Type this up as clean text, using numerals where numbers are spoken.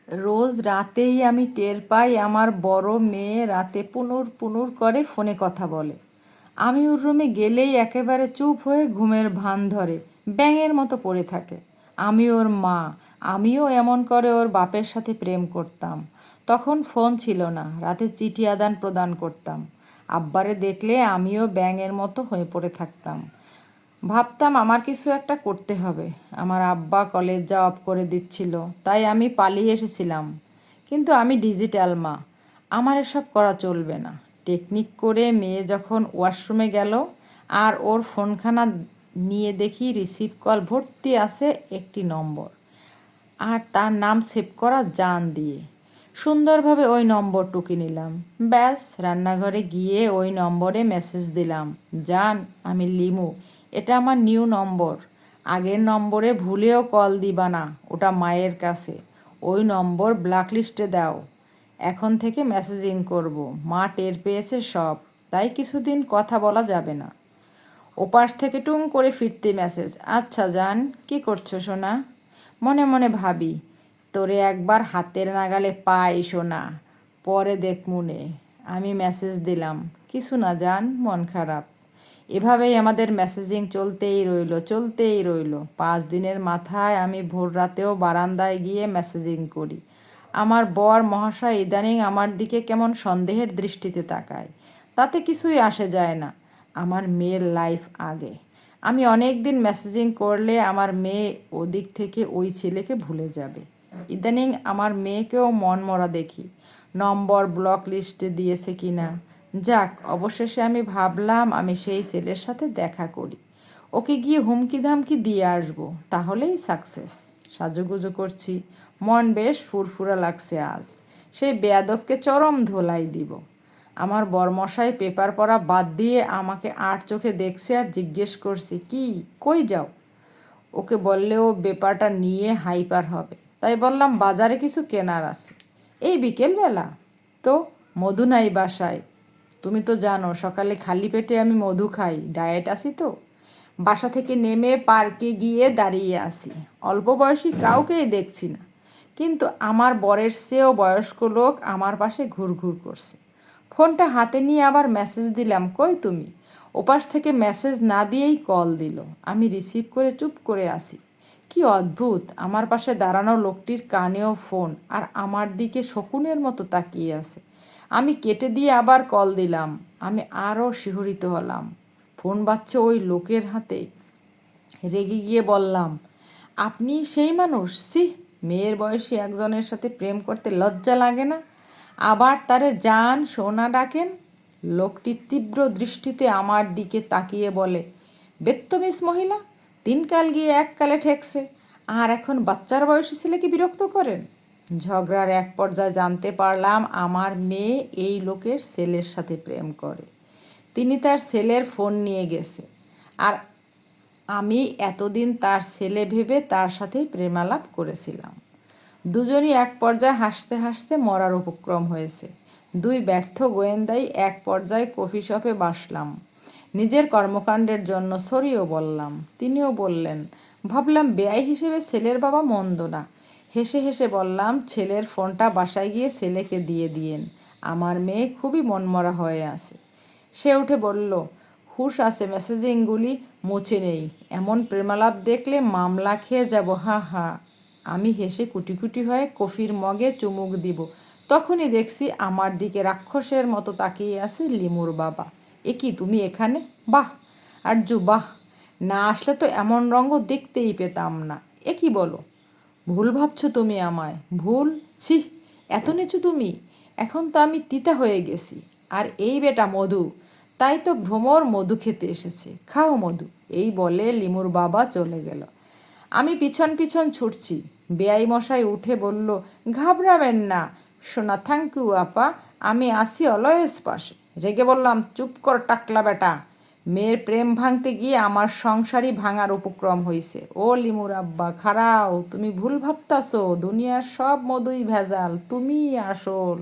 রোজ রাতেই আমি টের পাই আমার বড় মেয়ে রাতে পুনুর পুনুর করে ফোনে কথা বলে। আমি ওর রুমে গেলেই একেবারে চুপ হয়ে ঘুমের ভান ধরে, ব্যাঙের মতো পড়ে থাকে। আমি ওর মা, আমিও এমন করে ওর বাপের সাথে প্রেম করতাম। তখন ফোন ছিল না, রাতে চিঠি আদান প্রদান করতাম। আব্বারে দেখলে আমিও ব্যাঙের মতো হয়ে পড়ে থাকতাম। ভাবতাম আমার কিছু একটা করতে হবে। আমার আব্বা কলেজ যাওয়া অফ করে দিচ্ছিল, তাই আমি পালিয়ে এসেছিলাম। কিন্তু আমি ডিজিটাল মা, আমার এসব করা চলবে না। টেকনিক করে মেয়ে যখন ওয়াশরুমে গেল আর ওর ফোনখানা নিয়ে দেখি রিসিভ কল ভর্তি আছে একটি নম্বর, আর তার নাম সেভ করা জান দিয়ে। সুন্দরভাবে ওই নম্বর টুকে নিলাম। ব্যাস, রান্নাঘরে গিয়ে ওই নম্বরে মেসেজ দিলাম, জান আমি লিমু, এটা আমার নিউ নম্বর। আগের নম্বরে ভুলেও কল দিবা না, ওটা মায়ের কাছে। ওই নম্বর ব্ল্যাকলিস্টে দাও। এখন থেকে মেসেজিং করব। মা টের পেয়েছে সব, তাই কিছুদিন কথা বলা যাবে না। ওপাশ থেকে টুং করে ফিরতে মেসেজ, আচ্ছা জান কি করছো সোনা? মনে মনে ভাবি, তোরে একবার হাতের নাগালে পাই সোনা, পরে দেখমুনে। আমি মেসেজ দিলাম, কিছু না জান, মন খারাপ। এভাবেই আমাদের মেসেজিং চলতেই রইল। 5 দিনের মাথায় আমি ভোর রাতেও বারান্দায় গিয়ে মেসেজিং করি। আমার বর মহাশয় ইদানিং আমার দিকে কেমন সন্দেহের দৃষ্টিতে তাকায়। তাতে কিছুই আসে যায় না, আমার মেয়ের লাইফ আগে। আমি অনেক দিন মেসেজিং করলে আমার মেয়ে ওদিক থেকে ওই ছেলেকে ভুলে যাবে। ইদানিং আমার মেয়েকেও মনমরা দেখি, নম্বর ব্লক লিস্টে দিয়েছে কিনা। যাক, অবশেষে আমি ভাবলাম আমি সেই ছেলের সাথে দেখা করি, ওকে গিয়ে হুমকি ধামকি দিয়ে আসবো, তাহলেই সাকসেস। সাজুগুজু করছি, মন বেশ ফুরফুরা লাগছে আজ। সেই বেয়াদবকে চরম ধোলাই দিব। আমার বরমশাই পেপার পড়া বাদ দিয়ে আমাকে আর চোখে দেখছে আর জিজ্ঞেস করছে, কি কই যাও? ওকে বললে ও ব্যাপারটা নিয়ে হাইপার হবে, তাই বললাম বাজারে কিছু কেনার আছে। এই বিকেলবেলা? তো মধু নাই বাসায়? তুমি তো জানো সকালে খালি পেটে আমি মধু খাই, ডায়েট আছি তো। বাসা থেকে নেমে পার্কে গিয়ে দাঁড়িয়ে আছি, অল্প বয়সী কাউকেই দেখছি না, কিন্তু আমার বরের চেয়েও বয়স্ক লোক আমার পাশে ঘুরঘুর করছে। ফোনটা হাতে নিয়ে আবার মেসেজ দিলাম, কই তুমি? ওপাশ থেকে মেসেজ না দিয়েই কল দিল। আমি রিসিভ করে চুপ করে আসি। কি অদ্ভুত, আমার পাশে দাঁড়ানো লোকটির কানেও ফোন, আর আমার দিকে শকুনের মতো তাকিয়ে আছে। আমি কেটে দিয়ে আবার কল দিলাম। আমি আরও শিহরিত হলাম, ফোন বাজছে ওই লোকের হাতে। রেগে গিয়ে বললাম, আপনি সেই মানুষ? ছি, মেয়ের বয়সী একজনের সাথে প্রেম করতে লজ্জা লাগে না? আবার তারে জান সোনা ডাকেন। লোকটি তীব্র দৃষ্টিতে আমার দিকে তাকিয়ে বলে, বেত্তমিস মহিলা, দিনকাল গিয়ে এককালে ঠেকছে, আর এখন বাচ্চার বয়সী ছেলেকে বিরক্ত করেন। ঝগড়ার এক পর্যায়ে জানতে পারলাম আমার মেয়ে এই লোকের ছেলের সাথে প্রেম করে। তিনি তার ছেলের ফোন নিয়ে গেছে, আর আমি এতদিন তার ছেলে ভেবে তার সাথেই প্রেমালাপ করেছিলাম। দুজনই এক পর্যায়ে হাসতে হাসতে মরার উপক্রম হয়েছে। দুই ব্যর্থ গোয়েন্দাই এক পর্যায়ে কফি শপে বসলাম। নিজের কর্মকাণ্ডের জন্য সরিও বললাম, তিনিও বললেন। ভাবলাম বেয়াই হিসেবে ছেলের বাবা মন্দ না। হেসে হেসে বললাম, ছেলের ফোনটা বাসায় গিয়ে ছেলেকে দিয়ে দিয়েন, আমার মেয়ে খুবই মনমরা হয়ে আছে। সে উঠে বলল, হুঁশ আছে, মেসেজিংগুলি মুছে নেই, এমন প্রেমালাপ দেখলে মামলা খেয়ে যাব, হা হা। আমি হেসে কুটি কুটি হয়ে কফির মগে চুমুক দিব, তখনই দেখছি আমার দিকে রাক্ষসের মতো তাকিয়ে আছে লিমুর বাবা। এ কি, তুমি এখানে? বাহ আরজু, বাহ, না আসলে তো এমন রঙ্গ দেখতেই পেতাম না। এ কি বলো, ভুল ভাবছো তুমি আমায়? ভুল? ছি, এত নিচু তুমি? এখন তো আমি তিতা হয়ে গেছি। আর এই বেটা মধু, তাই তো ভ্রমর মধু খেতে এসেছে, খাও মধু। এই বলে লিমুর বাবা চলে গেল। আমি পিছন পিছন ছুটছি। বেয়াই মশাই উঠে বলল, ঘাবড়াবেন না সোনা, থ্যাংক ইউ আপা, আমি আসি অলওয়েজ পাশে। রেগে বললাম, চুপ কর টাকলা বেটা, মেয়ের প্রেম ভাঙতে গিয়ে আমার সংসারই ভাঙার উপক্রম হয়েছে। ও লিমুর আব্বা, খারাও, তুমি ভুল ভাবতাছো, দুনিয়ার সব মধুই ভেজাল, তুমিই আসল।